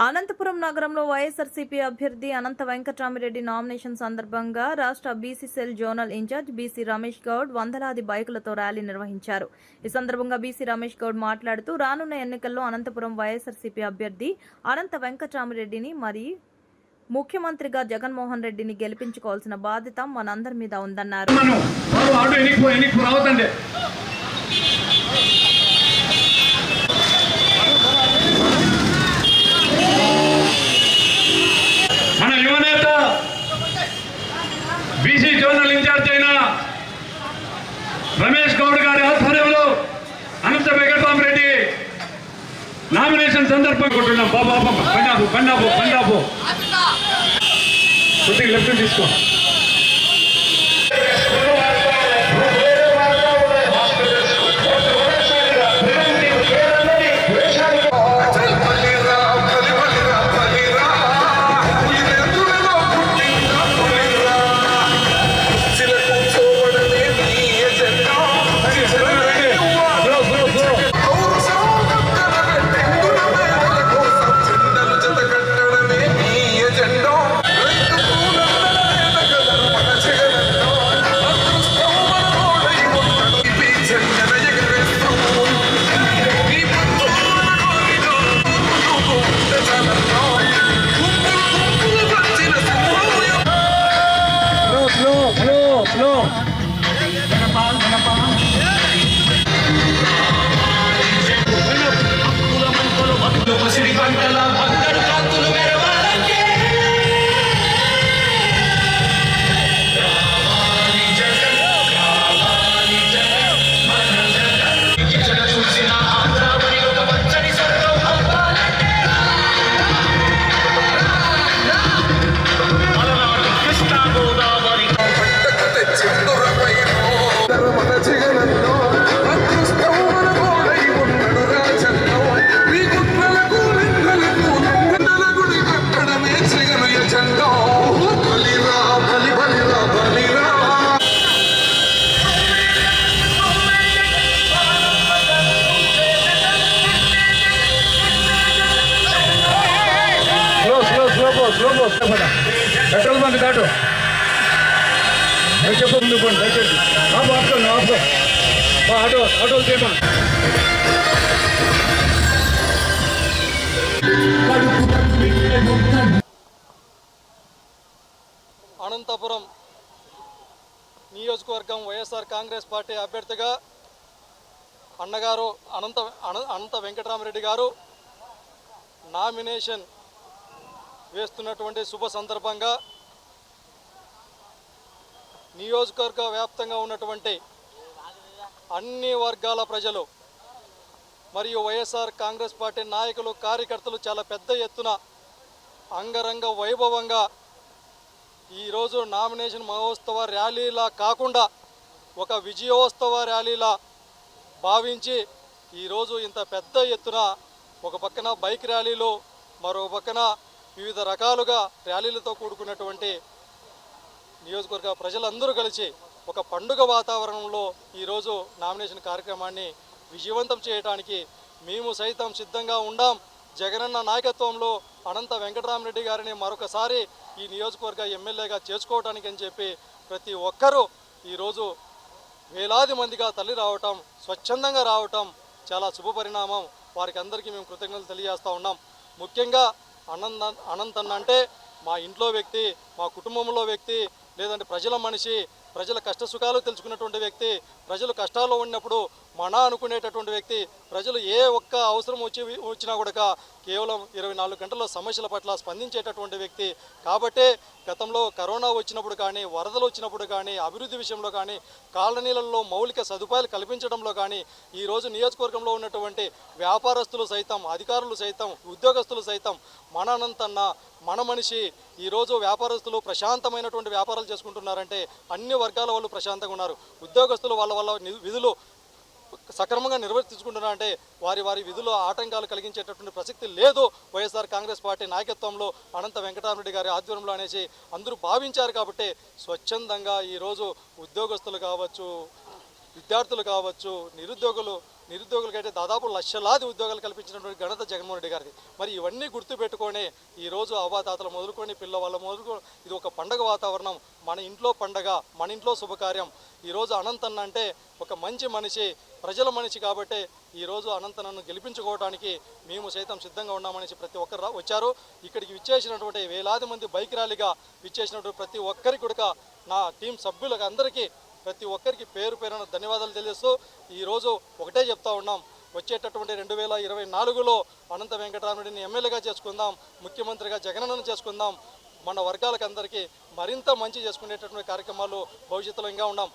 అనంతపురం నగరంలో వైఎస్ఆర్సీపీ అభ్యర్థి అనంత వెంకటరామిరెడ్డి నామినేషన్ సందర్భంగా రాష్ట్ర BC cell zonal incharge BC Ramesh Goud వందలాది బైకులతో ర్యాలీ నిర్వహించారు. ఈ సందర్భంగా బీసీ రమేష్ గౌడ్ మాట్లాడుతూ రానున్న ఎన్నికల్లో అనంతపురం వైఎస్ఆర్సీపీ అభ్యర్థి అనంత వెంకటరామిరెడ్డిని మరియు ముఖ్యమంత్రిగా జగన్మోహన్ రెడ్డిని గెలిపించుకోవాల్సిన బాధ్యత మనందరి మీద ఉందన్నారు. బీసీ జోనల్ ఇన్ఛార్జ్ అయిన రమేష్ గౌడ్ గారి ఆధ్వర్యంలో అనంత వెంకటరామిరెడ్డి నామినేషన్ సందర్భంగా పండాపు కొద్దిగా లెఫ్ట్ తీసుకో. పెట్రోల్ బంక్ దాటు చెప్పు ముందు పోండి దయచేసి ఆటో చేయమా. అనంతపురం నియోజకవర్గం వైఎస్ఆర్ కాంగ్రెస్ పార్టీ అభ్యర్థిగా అన్నగారు అనంత వెంకటరామిరెడ్డి గారు నామినేషన్ వేస్తున్నటువంటి శుభ సందర్భంగా నియోజకవర్గ వ్యాప్తంగా ఉన్నటువంటి అన్ని వర్గాల ప్రజలు మరియు వైఎస్ఆర్ కాంగ్రెస్ పార్టీ నాయకులు కార్యకర్తలు చాలా పెద్ద ఎత్తున అంగరంగ వైభవంగా ఈరోజు నామినేషన్ మహోత్సవ ర్యాలీలా కాకుండా ఒక విజయోత్సవ ర్యాలీలా భావించి ఈరోజు ఇంత పెద్ద ఎత్తున ఒక పక్కన బైక్ ర్యాలీలు మరో పక్కన వివిధ రకాలుగా ర్యాలీలతో కూడుకున్నటువంటి నియోజకవర్గ ప్రజలందరూ కలిసి ఒక పండుగ వాతావరణంలో ఈరోజు నామినేషన్ కార్యక్రమాన్ని విజయవంతం చేయడానికి మేము సైతం సిద్ధంగా ఉండాం. జగనన్న నాయకత్వంలో అనంత వెంకటరామిరెడ్డి గారిని మరొకసారి ఈ నియోజకవర్గ ఎమ్మెల్యేగా చేసుకోవడానికి అని చెప్పి ప్రతి ఒక్కరూ ఈరోజు వేలాది మందిగా తల్లి రావటం, స్వచ్ఛందంగా రావటం చాలా శుభపరిణామం. వారికి అందరికీ మేము కృతజ్ఞతలు తెలియజేస్తూ ఉన్నాం. ముఖ్యంగా అనంతన్న అంటే మా ఇంట్లో వ్యక్తి, మా కుటుంబంలో వ్యక్తి, లేదంటే ప్రజల మనిషి, ప్రజల కష్ట సుఖాలు తెలుసుకున్నటువంటి వ్యక్తి, ప్రజలు కష్టాల్లో ఉన్నప్పుడు మన అనుకునేటటువంటి వ్యక్తి, ప్రజలు ఏ ఒక్క అవసరం వచ్చినా కూడా కేవలం 24 గంటల్లో సమస్యల పట్ల స్పందించేటటువంటి వ్యక్తి. కాబట్టే గతంలో కరోనా వచ్చినప్పుడు కానీ, వరదలు వచ్చినప్పుడు కానీ, అభివృద్ధి విషయంలో కానీ, కాలనీలలో మౌలిక సదుపాయాలు కల్పించడంలో కానీ ఈరోజు నియోజకవర్గంలో ఉన్నటువంటి వ్యాపారస్తులు సైతం, అధికారులు సైతం, ఉద్యోగస్తులు సైతం మన అనంతన్న, మన మనిషి. ఈరోజు వ్యాపారస్తులు ప్రశాంతమైనటువంటి వ్యాపారాలు చేసుకుంటున్నారంటే అన్ని వర్గాల వాళ్ళు ప్రశాంతంగా ఉన్నారు. ఉద్యోగస్తులు వాళ్ళ విధులు సక్రమంగా నిర్వర్తించుకుంటున్నారంటే వారి విధుల్లో ఆటంకాలు కలిగించేటటువంటి ప్రసక్తి లేదు. వైఎస్ఆర్ కాంగ్రెస్ పార్టీ నాయకత్వంలో అనంత వెంకటరామిరెడ్డి గారి ఆధ్వర్యంలో అనేసి అందరూ భావించారు. కాబట్టి స్వచ్ఛందంగా ఈరోజు ఉద్యోగస్తులు కావచ్చు, విద్యార్థులు కావచ్చు, నిరుద్యోగులు నిరుద్యోగులకైతే దాదాపు లక్షలాది ఉద్యోగాలు కల్పించినటువంటి ఘనత జగన్మోహన్ రెడ్డి గారిది. మరి ఇవన్నీ గుర్తుపెట్టుకొని ఈరోజు అవ్వాతాతలు మొదలుకొని పిల్లవాళ్ళ మొదలుకొని ఇది ఒక పండగ వాతావరణం, మన ఇంట్లో పండగ, మన ఇంట్లో శుభకార్యం. ఈరోజు అనంతన్న అంటే ఒక మంచి మనిషి, ప్రజల మనిషి కాబట్టి ఈరోజు అనంతనన్ను గెలిపించుకోవడానికి మేము సైతం సిద్ధంగా ఉన్నామనేసి ప్రతి ఒక్కరు వచ్చారు. ఇక్కడికి విచ్చేసినటువంటి వేలాది మంది బైక్ ర్యాలీగా విచ్చేసినటువంటి ప్రతి ఒక్కరికి కూడా నా టీం సభ్యులకు అందరికీ ప్రతి ఒక్కరికి పేరు పేరున ధన్యవాదాలు తెలియజేస్తూ ఈరోజు ఒకటే చెప్తా ఉన్నాం, వచ్చేటటువంటి 2024లో అనంత వెంకటరామరెడ్డిని ఎమ్మెల్యేగా చేసుకుందాం, ముఖ్యమంత్రిగా జగనన్నను చేసుకుందాం, మన వర్గాలకు అందరికీ మరింత మంచి చేసుకునేటటువంటి కార్యక్రమాలు భవిష్యత్తులో ఇంకా ఉన్నాం.